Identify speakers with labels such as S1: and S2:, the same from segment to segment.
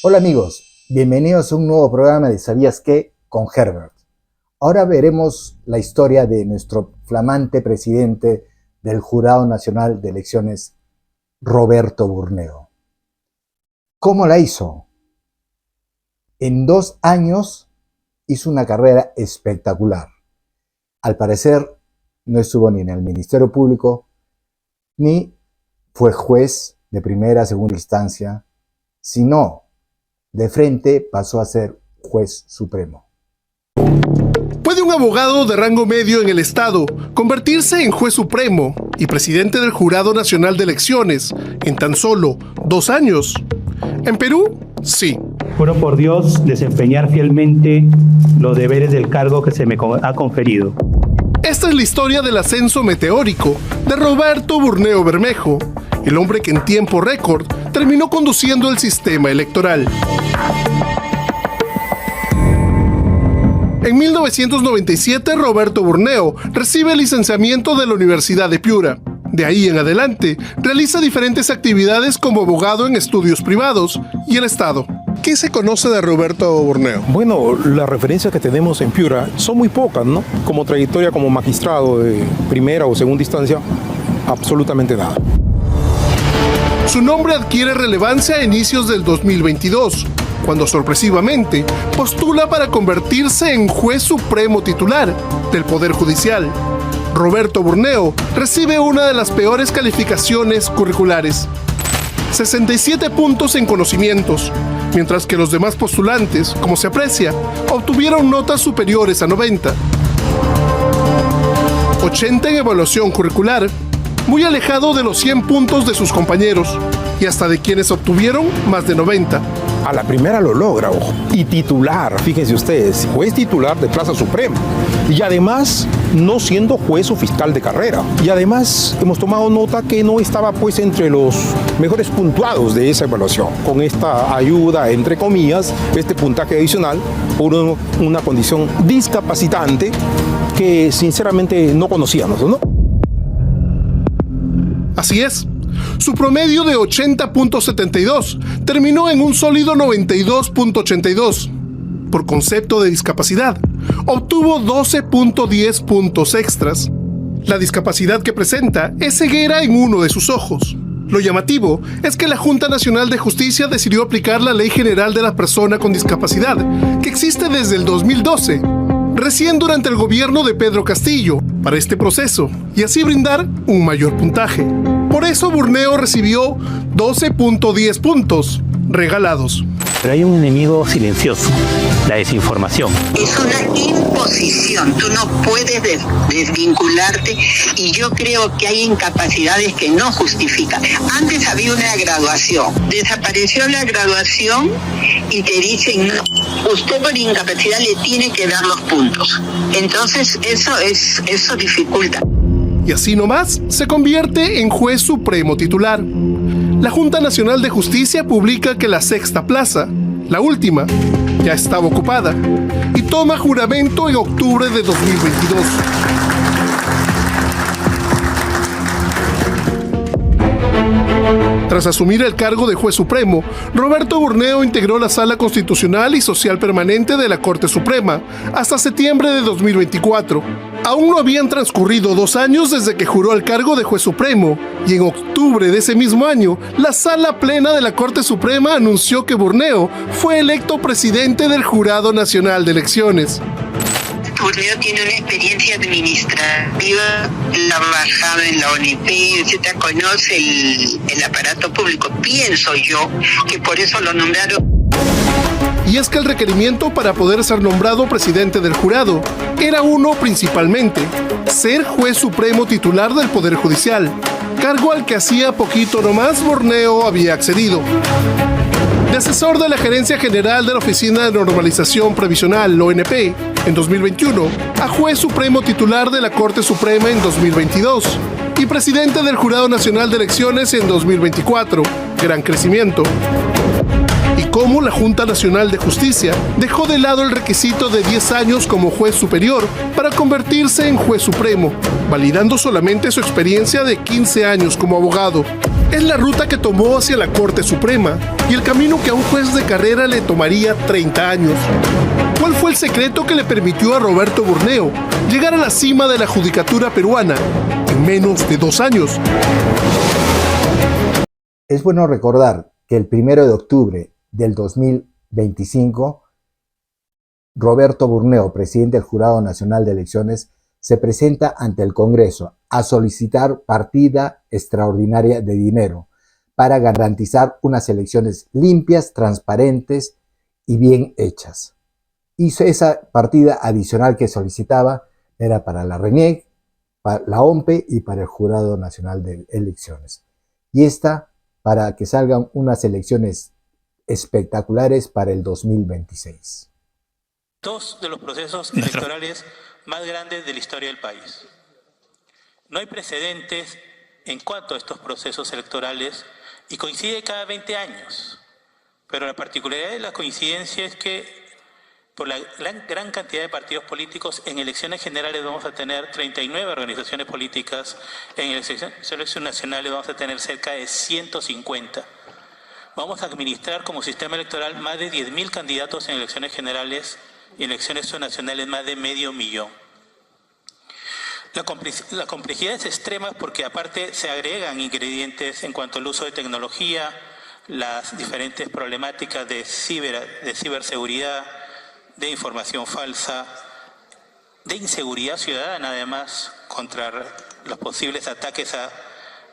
S1: Hola amigos, bienvenidos a un nuevo programa de ¿Sabías qué? Con Herbert. Ahora veremos la historia de nuestro flamante presidente del Jurado Nacional de Elecciones, Roberto Burneo. ¿Cómo la hizo? En 2 años hizo una carrera espectacular. Al parecer no estuvo ni en el Ministerio Público, ni fue juez de primera a segunda instancia, sino de frente pasó a ser juez supremo.
S2: ¿Puede un abogado de rango medio en el Estado convertirse en juez supremo y presidente del Jurado Nacional de Elecciones en tan solo 2 años? En Perú, sí.
S3: Juro por Dios desempeñar fielmente los deberes del cargo que se me ha conferido.
S2: Esta es la historia del ascenso meteórico de Roberto Burneo Bermejo, el hombre que en tiempo récord terminó conduciendo el sistema electoral. En 1997, Roberto Burneo recibe el licenciamiento de la Universidad de Piura. De ahí en adelante, realiza diferentes actividades como abogado en estudios privados y el Estado. ¿Qué se conoce de Roberto Burneo?
S4: Bueno, las referencias que tenemos en Piura son muy pocas, ¿no? Como trayectoria como magistrado de primera o segunda instancia, absolutamente nada.
S2: Su nombre adquiere relevancia a inicios del 2022, cuando sorpresivamente postula para convertirse en juez supremo titular del Poder Judicial. Roberto Burneo recibe una de las peores calificaciones curriculares: 67 puntos en conocimientos, mientras que los demás postulantes, como se aprecia, obtuvieron notas superiores a 90. 80 en evaluación curricular, muy alejado de los 100 puntos de sus compañeros, y hasta de quienes obtuvieron más de 90.
S4: A la primera lo logra, ojo. Y titular, fíjense ustedes, juez titular de Plaza Suprema. Y además, no siendo juez o fiscal de carrera. Y además, hemos tomado nota que no estaba pues entre los mejores puntuados de esa evaluación. Con esta ayuda, entre comillas, este puntaje adicional por una condición discapacitante que sinceramente no conocíamos, ¿no?
S2: Así es. Su promedio de 80.72 terminó en un sólido 92.82. Por concepto de discapacidad, obtuvo 12.10 puntos extras. La discapacidad que presenta es ceguera en uno de sus ojos. Lo llamativo es que la Junta Nacional de Justicia decidió aplicar la Ley General de la Persona con Discapacidad, que existe desde el 2012, recién durante el gobierno de Pedro Castillo, para este proceso, y así brindar un mayor puntaje. Por eso Burneo recibió 12.10 puntos regalados.
S3: Pero hay un enemigo silencioso, la desinformación.
S5: Es una imposición, tú no puedes desvincularte, y yo creo que hay incapacidades que no justifican. Antes había una graduación, desapareció la graduación y te dicen, no, usted por incapacidad le tiene que dar los puntos. Entonces eso dificulta.
S2: Y así nomás se convierte en juez supremo titular. La Junta Nacional de Justicia publica que la 6ª plaza, la última, ya estaba ocupada y toma juramento en octubre de 2022. Tras asumir el cargo de juez supremo, Roberto Burneo integró la Sala Constitucional y Social Permanente de la Corte Suprema hasta septiembre de 2024. Aún no habían transcurrido 2 años desde que juró el cargo de juez supremo, y en octubre de ese mismo año, la Sala Plena de la Corte Suprema anunció que Burneo fue electo presidente del Jurado Nacional de Elecciones.
S5: Burneo tiene una experiencia administrativa, la bajado en la ONP, etc. Conoce el aparato público. Pienso yo que por eso lo nombraron.
S2: Y es que el requerimiento para poder ser nombrado presidente del jurado era uno principalmente: ser juez supremo titular del Poder Judicial, cargo al que hacía poquito nomás Burneo había accedido. De asesor de la Gerencia General de la Oficina de Normalización Previsional, ONP, en 2021, a juez supremo titular de la Corte Suprema en 2022 y presidente del Jurado Nacional de Elecciones en 2024. Gran crecimiento. Y cómo la Junta Nacional de Justicia dejó de lado el requisito de 10 años como juez superior para convertirse en juez supremo, validando solamente su experiencia de 15 años como abogado. Es la ruta que tomó hacia la Corte Suprema y el camino que a un juez de carrera le tomaría 30 años. ¿Cuál fue el secreto que le permitió a Roberto Burneo llegar a la cima de la judicatura peruana en menos de 2 años?
S1: Es bueno recordar que el 1 de octubre del 2025, Roberto Burneo, presidente del Jurado Nacional de Elecciones, se presenta ante el Congreso a solicitar partida extraordinaria de dinero para garantizar unas elecciones limpias, transparentes y bien hechas. Y esa partida adicional que solicitaba era para la RENIEC, para la OMPE y para el Jurado Nacional de Elecciones. Y esta para que salgan unas elecciones espectaculares para el 2026.
S6: Dos de los procesos electorales más grandes de la historia del país. No hay precedentes en cuanto a estos procesos electorales y coincide cada 20 años. Pero la particularidad de la coincidencia es que por la gran cantidad de partidos políticos, en elecciones generales vamos a tener 39 organizaciones políticas, en elecciones nacionales vamos a tener cerca de 150. Vamos a administrar como sistema electoral más de 10.000 candidatos en elecciones generales y en elecciones nacionales más de 500.000. La complejidad es extrema porque aparte se agregan ingredientes en cuanto al uso de tecnología, las diferentes problemáticas de ciberseguridad, de información falsa, de inseguridad ciudadana además, contra los posibles ataques a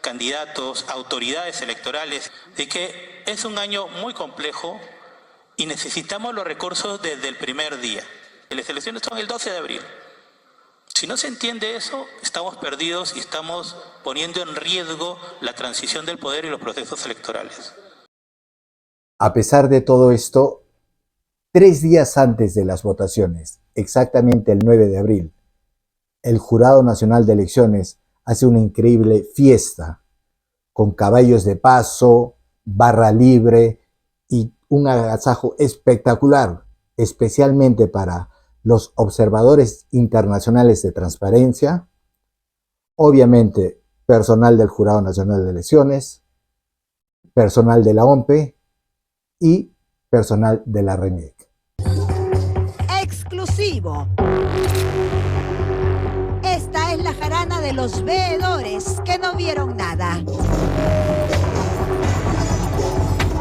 S6: candidatos, autoridades electorales, de que es un año muy complejo y necesitamos los recursos desde el primer día. Las elecciones son el 12 de abril. Si no se entiende eso, estamos perdidos y estamos poniendo en riesgo la transición del poder y los procesos electorales.
S1: A pesar de todo esto, 3 días antes de las votaciones, exactamente el 9 de abril, el Jurado Nacional de Elecciones hace una increíble fiesta con caballos de paso, barra libre y un agasajo espectacular, especialmente para los observadores internacionales de transparencia, obviamente personal del Jurado Nacional de Elecciones, personal de la OMPE y personal de la RENIEC.
S7: Exclusivo. Esta es la jarana de los veedores que no vieron nada.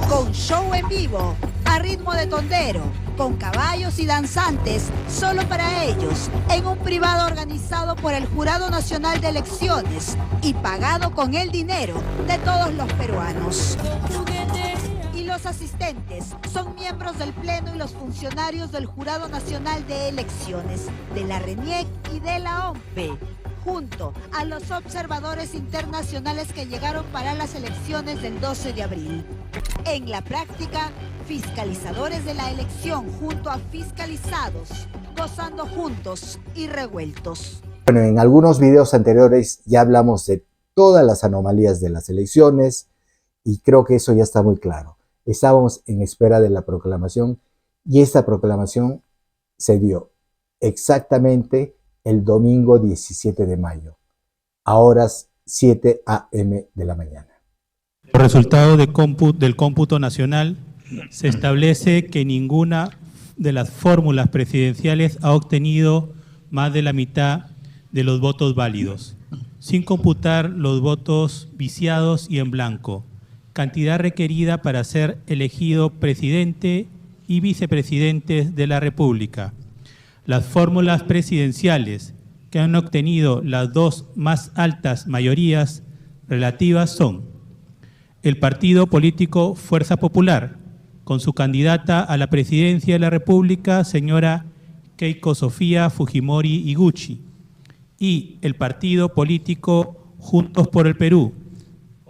S7: Con show en vivo, a ritmo de tondero, con caballos y danzantes, solo para ellos, en un privado organizado por el Jurado Nacional de Elecciones y pagado con el dinero de todos los peruanos. Los asistentes son miembros del Pleno y los funcionarios del Jurado Nacional de Elecciones, de la RENIEC y de la OMPE, junto a los observadores internacionales que llegaron para las elecciones del 12 de abril. En la práctica, fiscalizadores de la elección junto a fiscalizados, gozando juntos y revueltos.
S1: Bueno, en algunos videos anteriores ya hablamos de todas las anomalías de las elecciones y creo que eso ya está muy claro. Estábamos en espera de la proclamación y esta proclamación se dio exactamente el domingo 17 de mayo, a horas 7 a.m. de la mañana.
S3: Por resultado del cómputo nacional, se establece que ninguna de las fórmulas presidenciales ha obtenido más de la mitad de los votos válidos, sin computar los votos viciados y en blanco, cantidad requerida para ser elegido presidente y vicepresidentes de la República. Las fórmulas presidenciales que han obtenido las dos más altas mayorías relativas son el partido político Fuerza Popular, con su candidata a la presidencia de la República, señora Keiko Sofía Fujimori Iguchi, y el partido político Juntos por el Perú,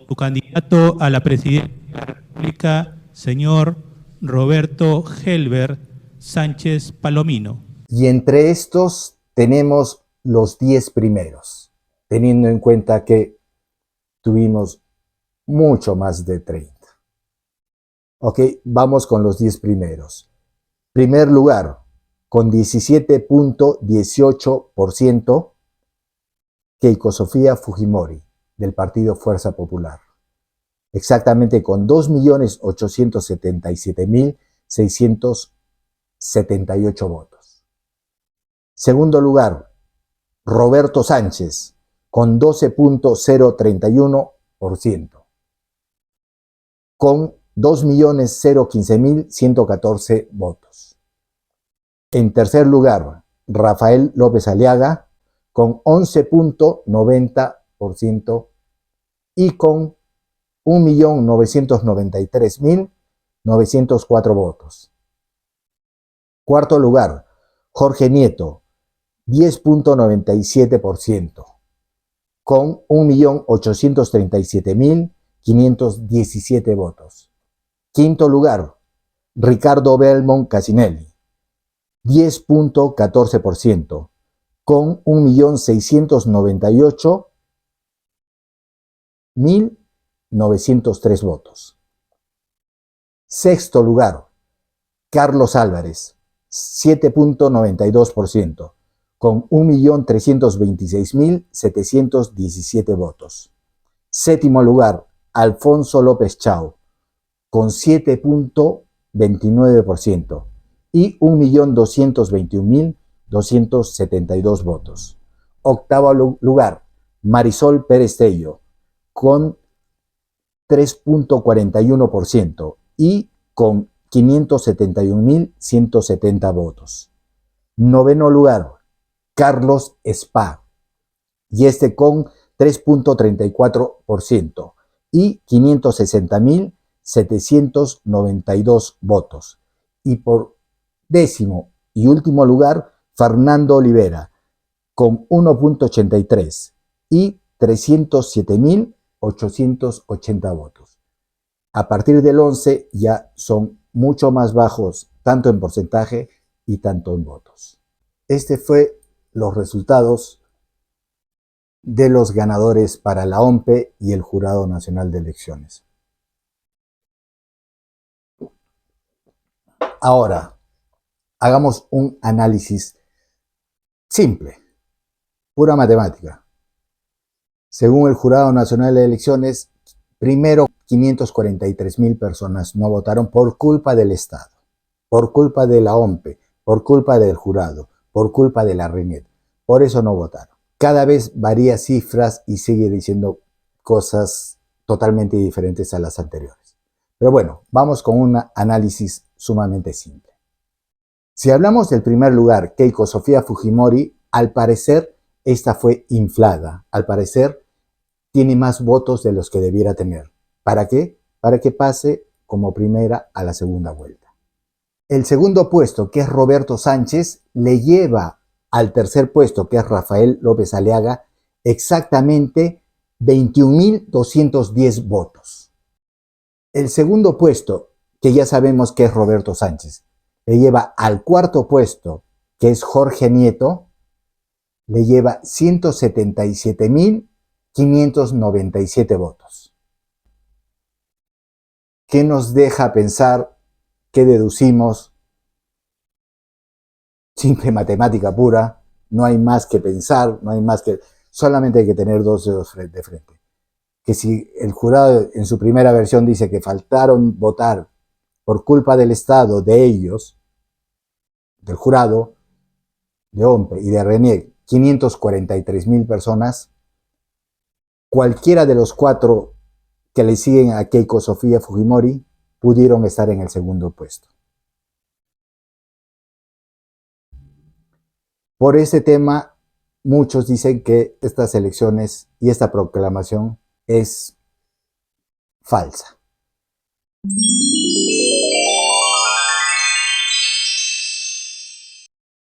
S3: su candidato a la presidencia de la República, señor Roberto Helber Sánchez Palomino.
S1: Y entre estos tenemos los 10 primeros, teniendo en cuenta que tuvimos mucho más de 30. Ok, vamos con los 10 primeros. Primer lugar, con 17.18%, Keiko Sofía Fujimori, del Partido Fuerza Popular. exactamente con 2.877.678 votos. Segundo lugar, Roberto Sánchez, con 12.031%, con 2.015.114 votos. En tercer lugar, Rafael López Aliaga, con 11.90% y con 1.993.904 votos. Cuarto lugar, Jorge Nieto, 10.97%, con 1.837.517 votos. Quinto lugar, Ricardo Belmont Casinelli, 10.14%, con 1.698.903 votos. Sexto lugar, Carlos Álvarez, 7.92%, con 1.326.717 votos. Séptimo lugar, Alfonso López Chao, con 7.29% y 1.221.272 votos. Octavo lugar, Marisol Pérez Tello, con 3.41% y con 571.170 votos. Noveno lugar, Carlos Spa, y con 3.34% y 560.792 votos. Y por décimo y último lugar, Fernando Olivera, con 1.83% y 307.880 votos. A partir del 11 ya son mucho más bajos, tanto en porcentaje y tanto en votos. Este fue los resultados de los ganadores para la OMPE y el Jurado Nacional de Elecciones. Ahora, hagamos un análisis simple, pura matemática. Según el Jurado Nacional de Elecciones, primero 543.000 personas no votaron por culpa del Estado, por culpa de la OMPE, por culpa del jurado, por culpa de la RENIEC. Por eso no votaron. Cada vez varía cifras y sigue diciendo cosas totalmente diferentes a las anteriores. Pero bueno, vamos con un análisis sumamente simple. Si hablamos del primer lugar, Keiko Sofía Fujimori, al parecer esta fue inflada. Al parecer tiene más votos de los que debiera tener. ¿Para qué? Para que pase como primera a la segunda vuelta. El segundo puesto, que es Roberto Sánchez, le lleva al tercer puesto, que es Rafael López Aliaga, exactamente 21.210 votos. El segundo puesto, que ya sabemos que es Roberto Sánchez, le lleva al cuarto puesto, que es Jorge Nieto, le lleva 177.597 votos. ¿Qué nos deja pensar? ¿Qué deducimos? Simple matemática pura, no hay más que pensar, no hay más que... Solamente hay que tener dos dedos de frente. Que si el jurado en su primera versión dice que faltaron votar por culpa del Estado, de ellos, del jurado, de OMPE y de RENIEC, 543.000 personas, cualquiera de los cuatro que le siguen a Keiko Sofía Fujimori pudieron estar en el segundo puesto. Por este tema, muchos dicen que estas elecciones y esta proclamación es falsa.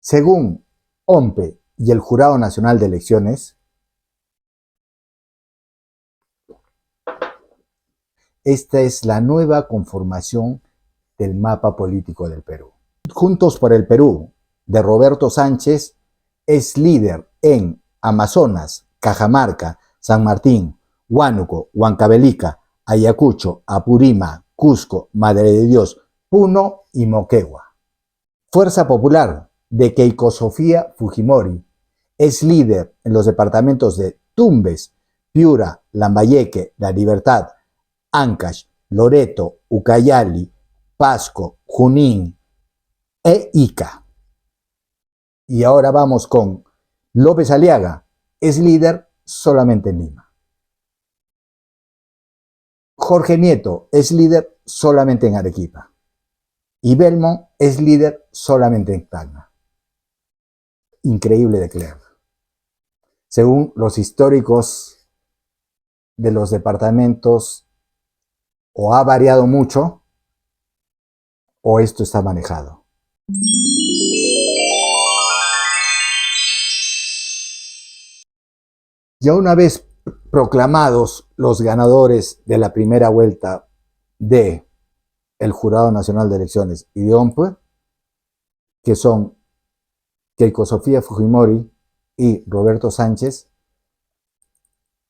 S1: Según OMPE y el Jurado Nacional de Elecciones, esta es la nueva conformación del mapa político del Perú. Juntos por el Perú, de Roberto Sánchez, es líder en Amazonas, Cajamarca, San Martín, Huánuco, Huancavelica, Ayacucho, Apurima, Cusco, Madre de Dios, Puno y Moquegua. Fuerza Popular de Keiko Sofía Fujimori es líder en los departamentos de Tumbes, Piura, Lambayeque, La Libertad, Ancash, Loreto, Ucayali, Pasco, Junín e Ica. Y ahora vamos con López Aliaga, es líder solamente en Lima. Jorge Nieto es líder solamente en Arequipa. Y Belmont es líder solamente en Tacna. Increíble de creer. Según los históricos de los departamentos, o ha variado mucho, o esto está manejado. Ya una vez proclamados los ganadores de la primera vuelta de el Jurado Nacional de Elecciones y de OMPE, que son Keiko Sofía Fujimori y Roberto Sánchez,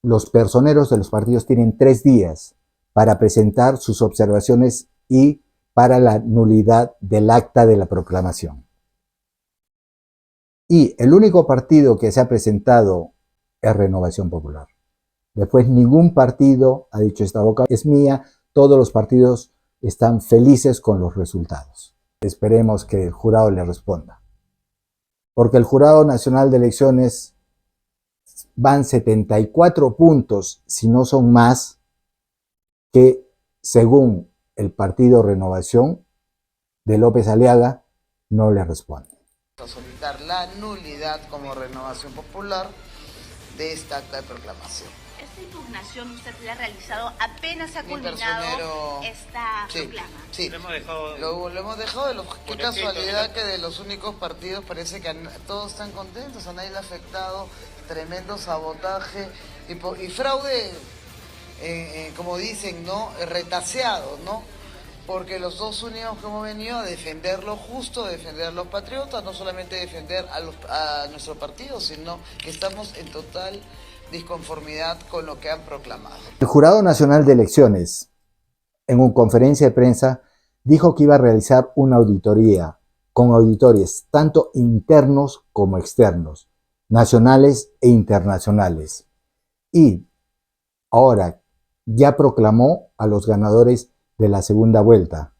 S1: los personeros de los partidos tienen 3 días para presentar sus observaciones y para la nulidad del acta de la proclamación. Y el único partido que se ha presentado es Renovación Popular. Después ningún partido ha dicho esta boca es mía, todos los partidos están felices con los resultados. Esperemos que el jurado le responda. Porque el Jurado Nacional de Elecciones van 74 puntos, si no son más, que según el partido Renovación de López Aliaga no le responde.
S8: Solicitar la nulidad como Renovación Popular de esta acta de proclamación.
S9: Esta impugnación usted la ha realizado apenas se ha culminado esta proclama.
S8: Sí, lo hemos dejado. Qué casualidad que de los únicos partidos parece que todos están contentos, a nadie le ha afectado, tremendo sabotaje y fraude, como dicen, ¿no? Retaseado, ¿no? Porque los dos únicos que hemos venido a defender lo justo, a defender a los patriotas, no solamente defender a nuestro partido, sino que estamos en total disconformidad con lo que han proclamado.
S1: El Jurado Nacional de Elecciones, en una conferencia de prensa, dijo que iba a realizar una auditoría con auditores tanto internos como externos, nacionales e internacionales. Y ahora ya proclamó a los ganadores de la segunda vuelta.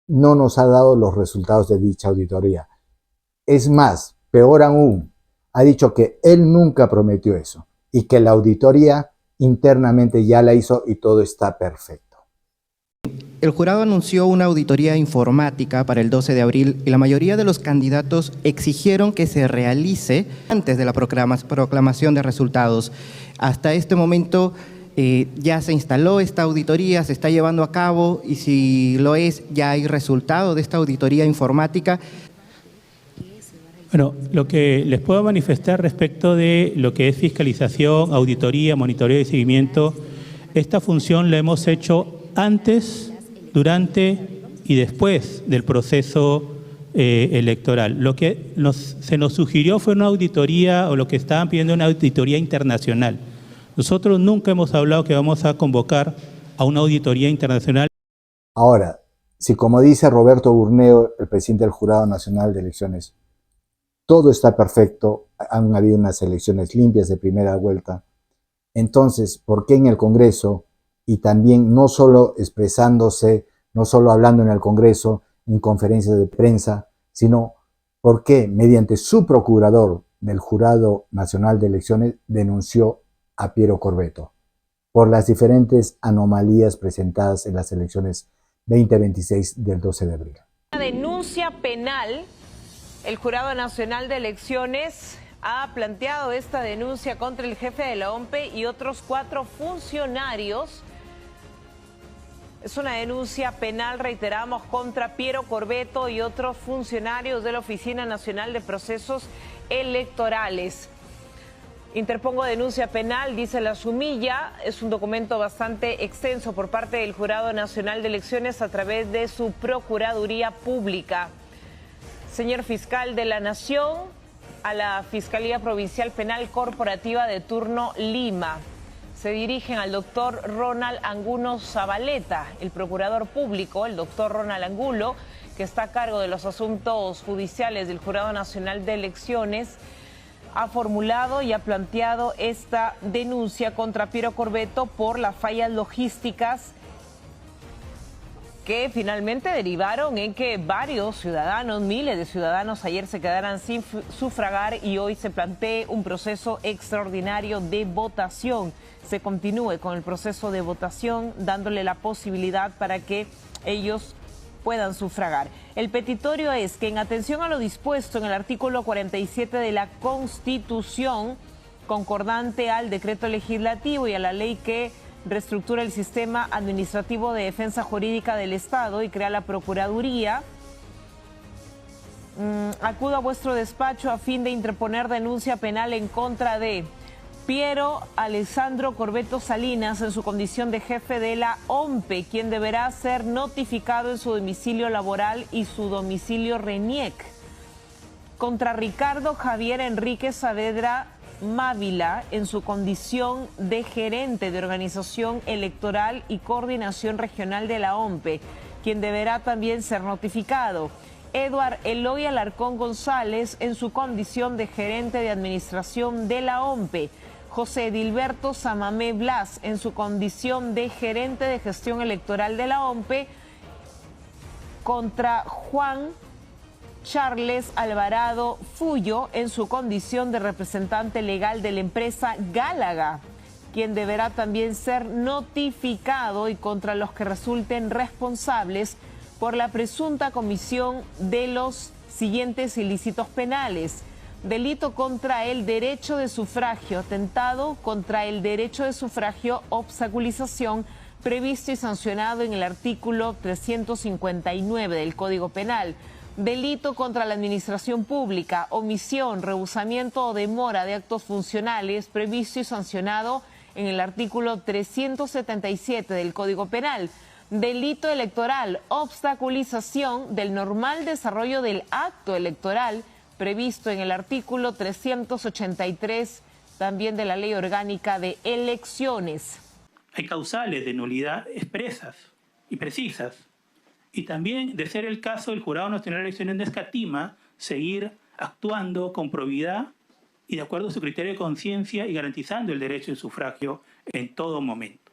S1: No nos ha dado los resultados de dicha auditoría. Es más, peor aún, ha dicho que él nunca prometió eso y que la auditoría internamente ya la hizo y todo está perfecto.
S10: El jurado anunció una auditoría informática para el 12 de abril y la mayoría de los candidatos exigieron que se realice antes de la proclamación de resultados. Hasta este momento ya se instaló esta auditoría, se está llevando a cabo y si lo es, ya hay resultado de esta auditoría informática.
S3: Bueno, lo que les puedo manifestar respecto de lo que es fiscalización, auditoría, monitoreo y seguimiento, esta función la hemos hecho antes, durante y después del proceso electoral. Lo que se nos sugirió fue una auditoría, o lo que estaban pidiendo una auditoría internacional. Nosotros nunca hemos hablado que vamos a convocar a una auditoría internacional.
S1: Ahora, si como dice Roberto Burneo, el presidente del Jurado Nacional de Elecciones, todo está perfecto, han habido unas elecciones limpias de primera vuelta, entonces, ¿por qué en el Congreso, y también no solo expresándose, no solo hablando en el Congreso, en conferencias de prensa, sino por qué mediante su procurador del Jurado Nacional de Elecciones denunció a Piero Corvetto por las diferentes anomalías presentadas en las elecciones 2026 del 12 de abril?
S11: Una denuncia penal. El Jurado Nacional de Elecciones ha planteado esta denuncia contra el jefe de la OMPE y otros 4 funcionarios. Es una denuncia penal, reiteramos, contra Piero Corvetto y otros funcionarios de la Oficina Nacional de Procesos Electorales. Interpongo denuncia penal, dice la sumilla. Es un documento bastante extenso por parte del Jurado Nacional de Elecciones a través de su Procuraduría Pública. Señor Fiscal de la Nación, a la Fiscalía Provincial Penal Corporativa de turno Lima. Se dirigen al doctor Ronald Angulo Zabaleta, el procurador público, el doctor Ronald Angulo, que está a cargo de los asuntos judiciales del Jurado Nacional de Elecciones, ha formulado y ha planteado esta denuncia contra Piero Corvetto por las fallas logísticas que finalmente derivaron en que varios ciudadanos, miles de ciudadanos, ayer se quedaran sin sufragar y hoy se plantee un proceso extraordinario de votación. Se continúe con el proceso de votación, dándole la posibilidad para que ellos puedan sufragar. El petitorio es que, en atención a lo dispuesto en el artículo 47 de la Constitución, concordante al decreto legislativo y a la ley que reestructura el sistema administrativo de defensa jurídica del Estado y crea la Procuraduría, acudo a vuestro despacho a fin de interponer denuncia penal en contra de Piero Alessandro Corvetto Salinas en su condición de jefe de la OMPE, quien deberá ser notificado en su domicilio laboral y su domicilio RENIEC. Contra Ricardo Javier Enrique Saavedra Mávila en su condición de gerente de organización electoral y coordinación regional de la OMPE, quien deberá también ser notificado. Eduard Eloy Alarcón González en su condición de gerente de administración de la OMPE. José Edilberto Samamé Blas en su condición de gerente de gestión electoral de la OMPE. Contra Juan Charles Alvarado Fullo en su condición de representante legal de la empresa Gálaga, quien deberá también ser notificado, y contra los que resulten responsables por la presunta comisión de los siguientes ilícitos penales: delito contra el derecho de sufragio, atentado contra el derecho de sufragio, obstaculización, previsto y sancionado en el artículo 359 del Código Penal; delito contra la administración pública, omisión, rehusamiento o demora de actos funcionales, previsto y sancionado en el artículo 377 del Código Penal; delito electoral, obstaculización del normal desarrollo del acto electoral, previsto en el artículo 383 también de la Ley Orgánica de Elecciones.
S6: Hay causales de nulidad expresas y precisas. Y también, de ser el caso, el Jurado Nacional de Elecciones no escatima seguir actuando con probidad y de acuerdo a su criterio de conciencia y garantizando el derecho de sufragio en todo momento.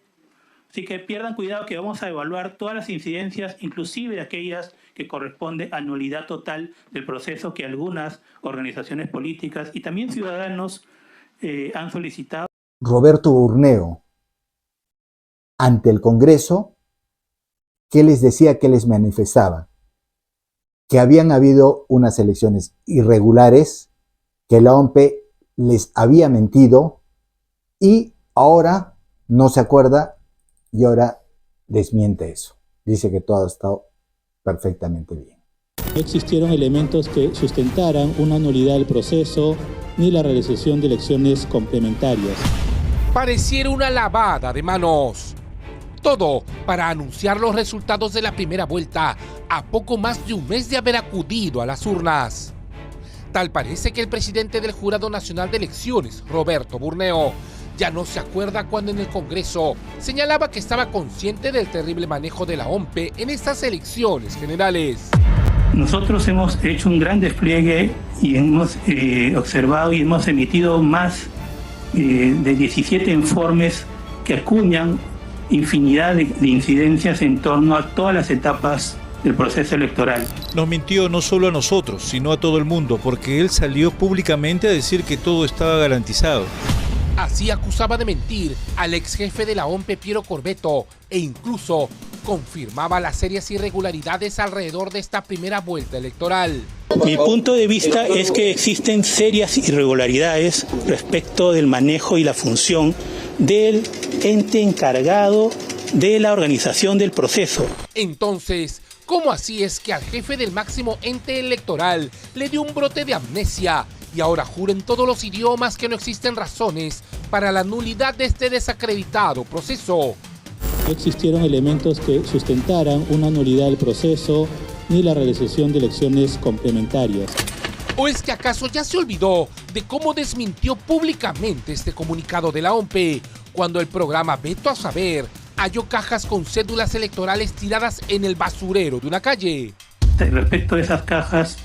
S6: Así que pierdan cuidado, que vamos a evaluar todas las incidencias, inclusive aquellas que corresponden a nulidad total del proceso que algunas organizaciones políticas y también ciudadanos han solicitado.
S1: Roberto Burneo, ante el Congreso, ¿qué les decía, qué les manifestaba? Que habían habido unas elecciones irregulares, que la OMPE les había mentido y ahora no se acuerda y ahora desmiente eso. Dice que todo ha estado perfectamente bien.
S3: No existieron elementos que sustentaran una nulidad del proceso ni la realización de elecciones complementarias.
S12: Pareciera una lavada de manos. Todo para anunciar los resultados de la primera vuelta a poco más de un mes de haber acudido a las urnas. Tal parece que el presidente del Jurado Nacional de Elecciones, Roberto Burneo, ya no se acuerda cuando en el Congreso señalaba que estaba consciente del terrible manejo de la OMPE en estas elecciones generales.
S6: Nosotros hemos hecho un gran despliegue y hemos observado y hemos emitido más de 17 informes que acuñan infinidad de incidencias en torno a todas las etapas del proceso electoral.
S13: Nos mintió no solo a nosotros, sino a todo el mundo, porque él salió públicamente a decir que todo estaba garantizado.
S12: Así acusaba de mentir al ex jefe de la OMPE, Piero Corvetto, e incluso confirmaba las serias irregularidades alrededor de esta primera vuelta electoral.
S14: Mi punto de vista es que existen serias irregularidades respecto del manejo y la función del ente encargado de la organización del proceso.
S12: Entonces, ¿cómo así es que al jefe del máximo ente electoral le dio un brote de amnesia y ahora jura en todos los idiomas que no existen razones para la nulidad de este desacreditado proceso?
S3: No existieron elementos que sustentaran una nulidad del proceso ni la realización de elecciones complementarias.
S12: ¿O es que acaso ya se olvidó de cómo desmintió públicamente este comunicado de la OMPE cuando el programa Veto a Saber halló cajas con cédulas electorales tiradas en el basurero de una calle?
S6: Respecto a esas cajas,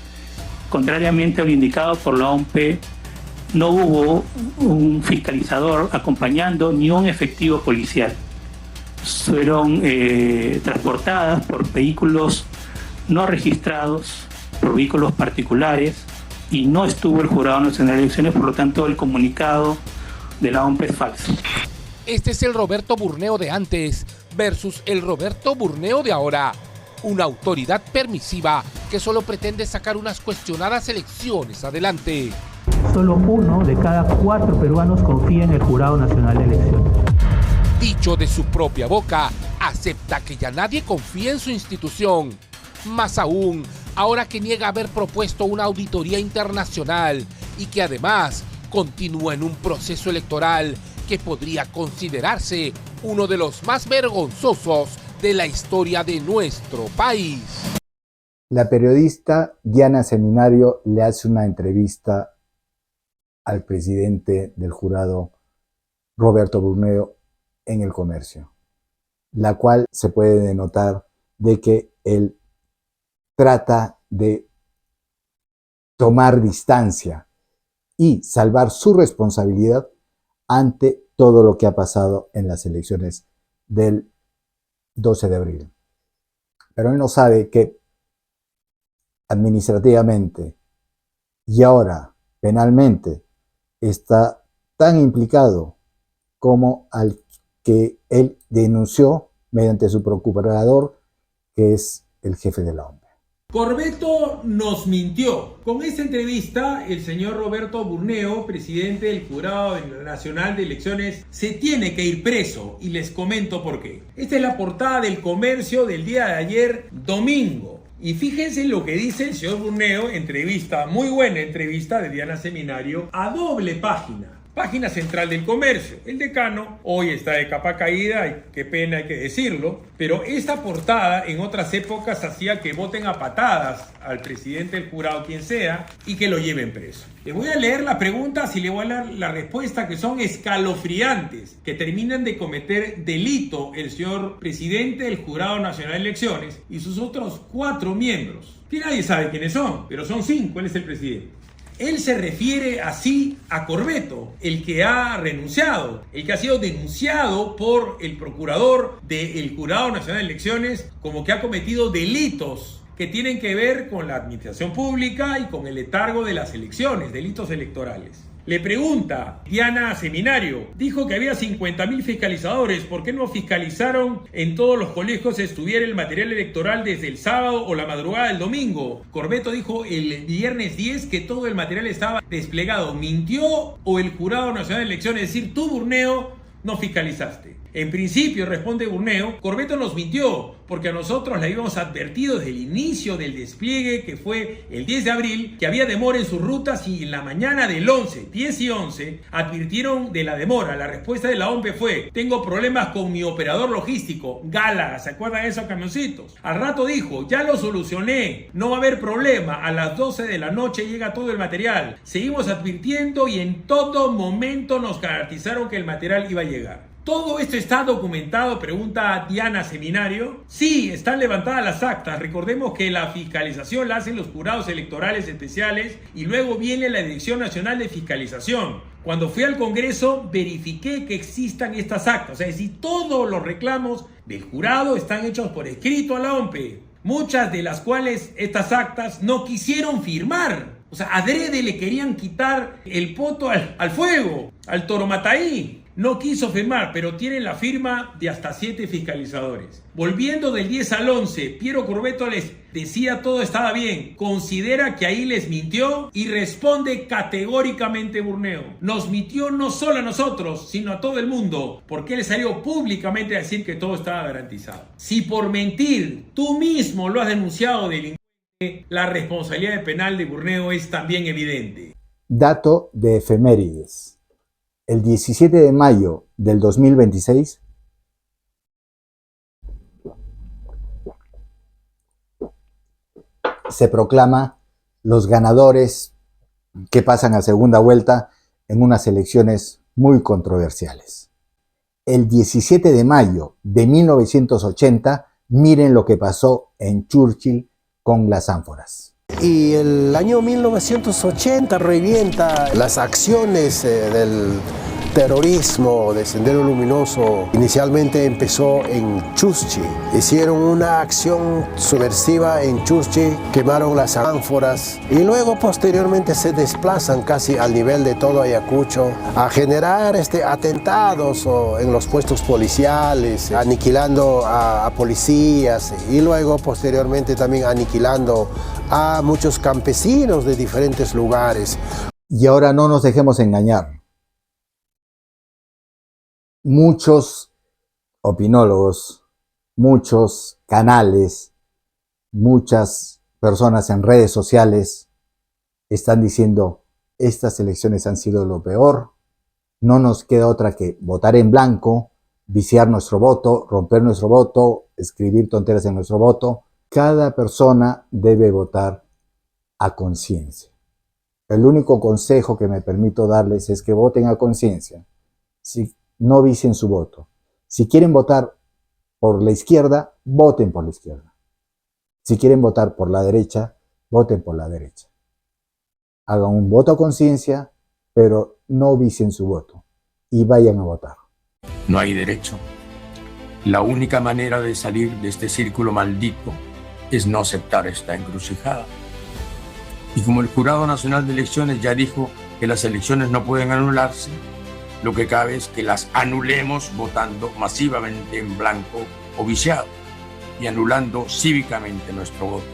S6: contrariamente a lo indicado por la OMPE,
S14: no hubo un fiscalizador acompañando ni un efectivo policial. Fueron transportadas por vehículos no registrados, por vehículos particulares, y no estuvo el Jurado Nacional de Elecciones, por lo tanto el comunicado de la OMP es falso.
S12: Este es el Roberto Burneo de antes versus el Roberto Burneo de ahora. Una autoridad permisiva que solo pretende sacar unas cuestionadas elecciones adelante.
S14: Solo 1 de cada 4 peruanos confía en el Jurado Nacional de Elecciones.
S12: Dicho de su propia boca, acepta que ya nadie confía en su institución. Más aún, ahora que niega haber propuesto una auditoría internacional y que además continúa en un proceso electoral que podría considerarse uno de los más vergonzosos de la historia de nuestro país.
S1: La periodista Diana Seminario le hace una entrevista al presidente del jurado, Roberto Burneo, en El Comercio, la cual se puede denotar de que él trata de tomar distancia y salvar su responsabilidad ante todo lo que ha pasado en las elecciones del 12 de abril. Pero él no sabe que administrativamente y ahora penalmente está tan implicado como al que él denunció mediante su procurador, que es el jefe de la OMP.
S15: Corbeto nos mintió. Con esta entrevista, el señor Roberto Burneo, presidente del Jurado Nacional de Elecciones, se tiene que ir preso, y les comento por qué. Esta es la portada del Comercio del día de ayer, domingo. Y fíjense lo que dice el señor Burneo, entrevista, muy buena entrevista de Diana Seminario, a doble página. Página central del Comercio. El decano hoy está de capa caída, y qué pena hay que decirlo, pero esta portada en otras épocas hacía que voten a patadas al presidente del jurado, quien sea, y que lo lleven preso. Les voy a leer las preguntas y les voy a dar la respuesta, que son escalofriantes, que terminan de cometer delito el señor presidente del Jurado Nacional de Elecciones y sus otros 4 miembros, que nadie sabe quiénes son, pero son 5, él es el presidente. Él se refiere así a Corbeto, el que ha renunciado, el que ha sido denunciado por el procurador del Jurado Nacional de Elecciones como que ha cometido delitos que tienen que ver con la administración pública y con el letargo de las elecciones, delitos electorales. Le pregunta Diana Seminario, dijo que había 50.000 fiscalizadores, ¿por qué no fiscalizaron en todos los colegios estuviera el material electoral desde el sábado o la madrugada del domingo? Corbeto dijo el viernes 10 que todo el material estaba desplegado. ¿Mintió o el Jurado Nacional de Elecciones, es decir, tú, Burneo, no fiscalizaste? En principio, responde Burneo, Corbeto nos mintió porque a nosotros le habíamos advertido desde el inicio del despliegue, que fue el 10 de abril, que había demora en sus rutas, y en la mañana del 11, 10 y 11, advirtieron de la demora. La respuesta de la OMP fue, tengo problemas con mi operador logístico, Gálaga, ¿se acuerdan de esos camioncitos? Al rato dijo, ya lo solucioné, no va a haber problema, a las 12 de la noche llega todo el material. Seguimos advirtiendo y en todo momento nos garantizaron que el material iba a llegar. ¿Todo esto está documentado?, pregunta Diana Seminario. Sí, están levantadas las actas. Recordemos que la fiscalización la hacen los jurados electorales especiales y luego viene la Dirección Nacional de Fiscalización. Cuando fui al Congreso verifiqué que existan estas actas. Es decir, todos los reclamos del jurado están hechos por escrito a la OMP. Muchas de las cuales estas actas no quisieron firmar. O sea, adrede le querían quitar el poto al fuego, al Toromataí. No quiso firmar, pero tiene la firma de hasta 7 fiscalizadores. Volviendo del 10 al 11, Piero Corbeto les decía todo estaba bien. Considera que ahí les mintió y responde categóricamente Burneo. Nos mintió no solo a nosotros, sino a todo el mundo, porque él salió públicamente a decir que todo estaba garantizado. Si por mentir tú mismo lo has denunciado delincuente, la responsabilidad penal de Burneo es también evidente.
S1: Dato de efemérides. El 17 de mayo del 2026, se proclama los ganadores que pasan a segunda vuelta en unas elecciones muy controversiales. El 17 de mayo de 1980, miren lo que pasó en Churchill con las ánforas.
S16: Y el año 1980 revienta las acciones del terrorismo de Sendero Luminoso. Inicialmente empezó en Chuschi. Hicieron una acción subversiva en Chuschi, quemaron las ánforas y luego posteriormente se desplazan casi al nivel de todo Ayacucho a generar atentados en los puestos policiales, aniquilando a policías y luego posteriormente también aniquilando a muchos campesinos de diferentes lugares.
S1: Y ahora no nos dejemos engañar. Muchos opinólogos, muchos canales, muchas personas en redes sociales están diciendo estas elecciones han sido lo peor, no nos queda otra que votar en blanco, viciar nuestro voto, romper nuestro voto, escribir tonteras en nuestro voto. Cada persona debe votar a conciencia. El único consejo que me permito darles es que voten a conciencia. Si no vicien su voto. Si quieren votar por la izquierda, voten por la izquierda. Si quieren votar por la derecha, voten por la derecha. Hagan un voto a conciencia, pero no vicien su voto y vayan a votar.
S17: No hay derecho. La única manera de salir de este círculo maldito es no aceptar esta encrucijada. Y como el Jurado Nacional de Elecciones ya dijo que las elecciones no pueden anularse, lo que cabe es que las anulemos votando masivamente en blanco o viciado y anulando cívicamente nuestro voto.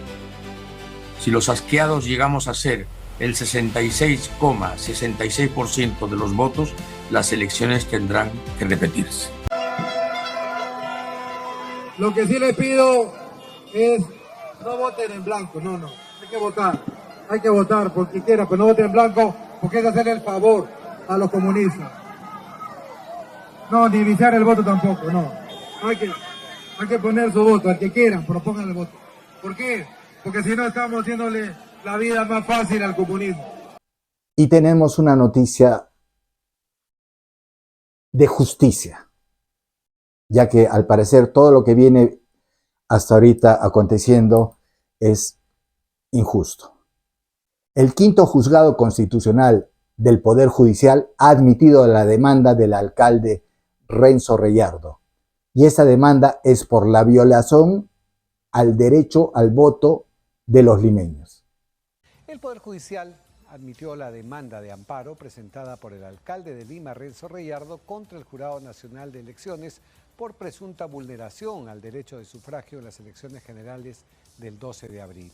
S17: Si los asqueados llegamos a ser el 66,66% de los votos, las elecciones tendrán que repetirse.
S18: Lo que sí les pido es no voten en blanco, no, hay que votar por quien quiera, pero no voten en blanco porque es hacer el favor a los comunistas. No, ni viciar el voto tampoco, no. Hay que poner su voto, al que quieran, propongan el voto. ¿Por qué? Porque si no estamos haciéndole la vida más fácil al comunismo.
S1: Y tenemos una noticia de justicia, ya que al parecer todo lo que viene hasta ahorita aconteciendo es injusto. El quinto juzgado constitucional del Poder Judicial ha admitido la demanda del alcalde Renzo Reyardo. Y esa demanda es por la violación al derecho al voto de los limeños.
S19: El Poder Judicial admitió la demanda de amparo presentada por el alcalde de Lima, Renzo Reyardo, contra el Jurado Nacional de Elecciones por presunta vulneración al derecho de sufragio en las elecciones generales del 12 de abril.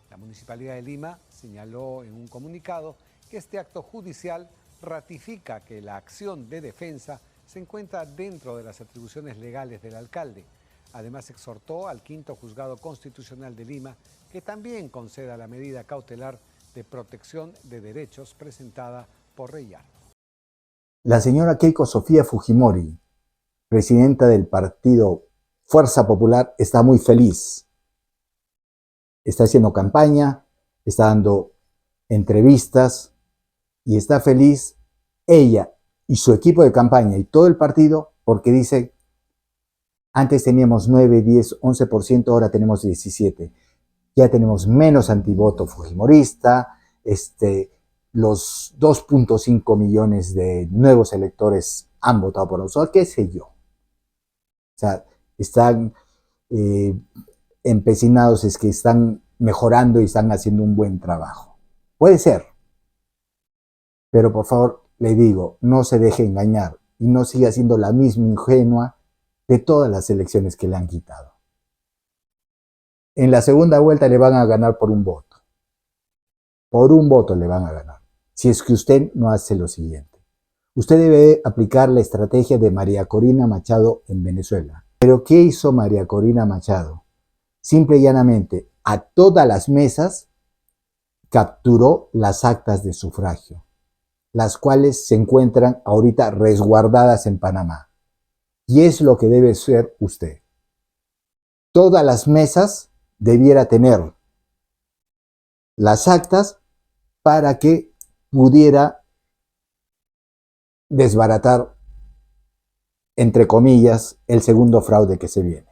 S19: La Municipalidad de Lima señaló en un comunicado que este acto judicial ratifica que la acción de defensa se encuentra dentro de las atribuciones legales del alcalde. Además, exhortó al quinto juzgado constitucional de Lima que también conceda la medida cautelar de protección de derechos presentada por Reyardo.
S1: La señora Keiko Sofía Fujimori, presidenta del partido Fuerza Popular, está muy feliz. Está haciendo campaña, está dando entrevistas y está feliz ella y su equipo de campaña y todo el partido porque dice, antes teníamos 9, 10, 11%, ahora tenemos 17%. Ya tenemos menos antivoto fujimorista, los 2.5 millones de nuevos electores han votado por nosotros, qué sé yo. O sea, están empecinados, es que están mejorando y están haciendo un buen trabajo. Puede ser, pero por favor, le digo, no se deje engañar y no siga siendo la misma ingenua de todas las elecciones que le han quitado. En la segunda vuelta le van a ganar por un voto. Por un voto le van a ganar. Si es que usted no hace lo siguiente. Usted debe aplicar la estrategia de María Corina Machado en Venezuela. ¿Pero qué hizo María Corina Machado? Simple y llanamente, a todas las mesas capturó las actas de sufragio, las cuales se encuentran ahorita resguardadas en Panamá. Y es lo que debe ser usted. Todas las mesas debiera tener las actas para que pudiera desbaratar, entre comillas, el segundo fraude que se viene.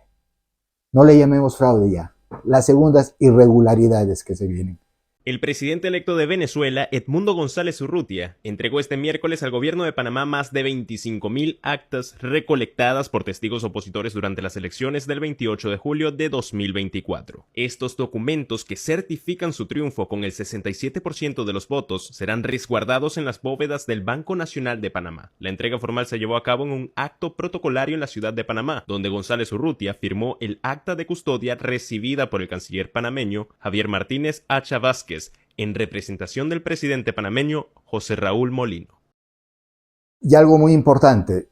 S1: No le llamemos fraude ya, las segundas irregularidades que se vienen.
S20: El presidente electo de Venezuela, Edmundo González Urrutia, entregó este miércoles al gobierno de Panamá más de 25.000 actas recolectadas por testigos opositores durante las elecciones del 28 de julio de 2024. Estos documentos, que certifican su triunfo con el 67% de los votos, serán resguardados en las bóvedas del Banco Nacional de Panamá. La entrega formal se llevó a cabo en un acto protocolario en la ciudad de Panamá, donde González Urrutia firmó el acta de custodia recibida por el canciller panameño Javier Martínez Hacha Vázquez, en representación del presidente panameño José Raúl Molino.
S1: Y algo muy importante,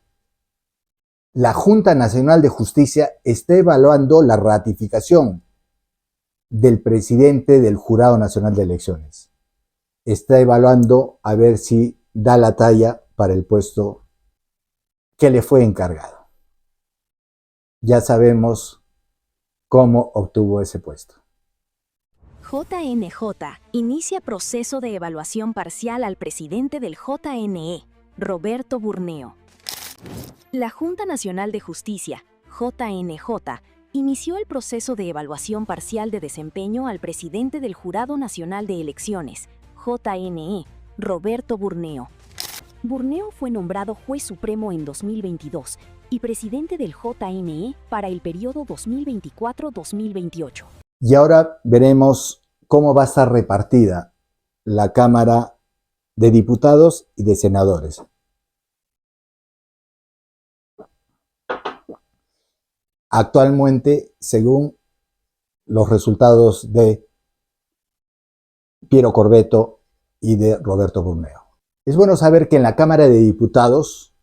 S1: la Junta Nacional de Justicia está evaluando la ratificación del presidente del Jurado Nacional de Elecciones. Está evaluando a ver si da la talla para el puesto que le fue encargado. Ya sabemos cómo obtuvo ese puesto.
S21: JNJ inicia proceso de evaluación parcial al presidente del JNE, Roberto Burneo. La Junta Nacional de Justicia, JNJ, inició el proceso de evaluación parcial de desempeño al presidente del Jurado Nacional de Elecciones, JNE, Roberto Burneo. Burneo fue nombrado juez supremo en 2022 y presidente del JNE para el periodo 2024-2028.
S1: Y ahora veremos cómo va a estar repartida la Cámara de Diputados y de Senadores. Actualmente, según los resultados de Piero Corvetto y de Roberto Burneo. Es bueno saber que en la Cámara de Diputados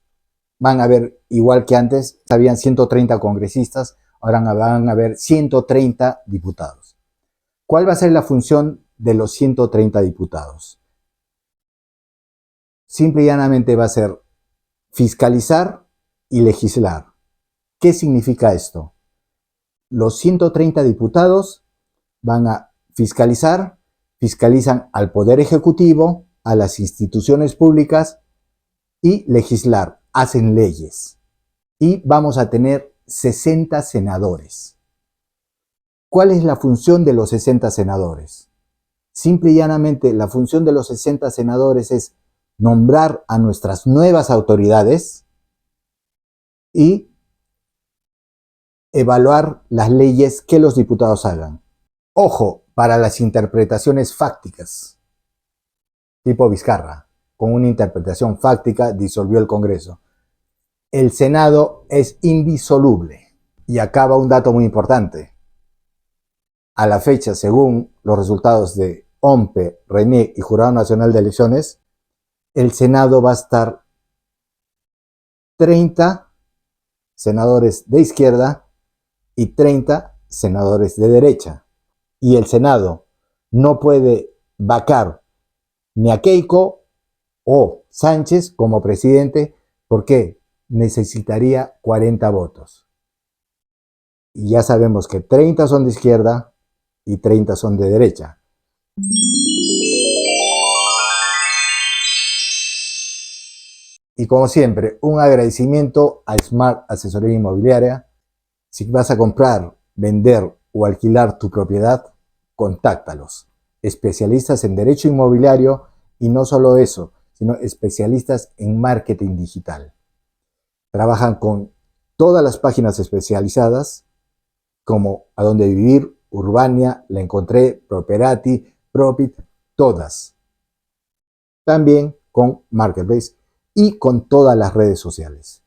S1: van a haber, igual que antes, habían 130 congresistas, ahora van a haber 130 diputados. ¿Cuál va a ser la función de los 130 diputados? Simple y llanamente va a ser fiscalizar y legislar. ¿Qué significa esto? Los 130 diputados van a fiscalizan al Poder Ejecutivo, a las instituciones públicas y legislar, hacen leyes. Y vamos a tener 60 senadores. ¿Cuál es la función de los 60 senadores? Simple y llanamente, la función de los 60 senadores es nombrar a nuestras nuevas autoridades y evaluar las leyes que los diputados hagan. Ojo, para las interpretaciones fácticas, tipo Vizcarra, con una interpretación fáctica disolvió el Congreso. El Senado es indisoluble. Y acaba un dato muy importante. A la fecha, según los resultados de OMPE, RENIEC y Jurado Nacional de Elecciones, el Senado va a estar 30 senadores de izquierda y 30 senadores de derecha. Y el Senado no puede vacar ni a Keiko o Sánchez como presidente porque necesitaría 40 votos. Y ya sabemos que 30 son de izquierda y 30 son de derecha. Y como siempre, un agradecimiento a Smart Asesoría Inmobiliaria. Si vas a comprar, vender o alquilar tu propiedad, contáctalos. Especialistas en derecho inmobiliario y no solo eso, sino especialistas en marketing digital. Trabajan con todas las páginas especializadas como A Dónde Vivir, Urbania, La Encontré, Properati, Propit, todas. También con Marketplace y con todas las redes sociales.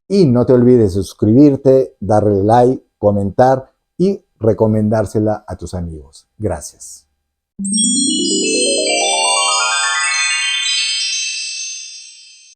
S1: Y no te olvides de suscribirte, darle like, comentar y recomendársela a tus amigos. Gracias.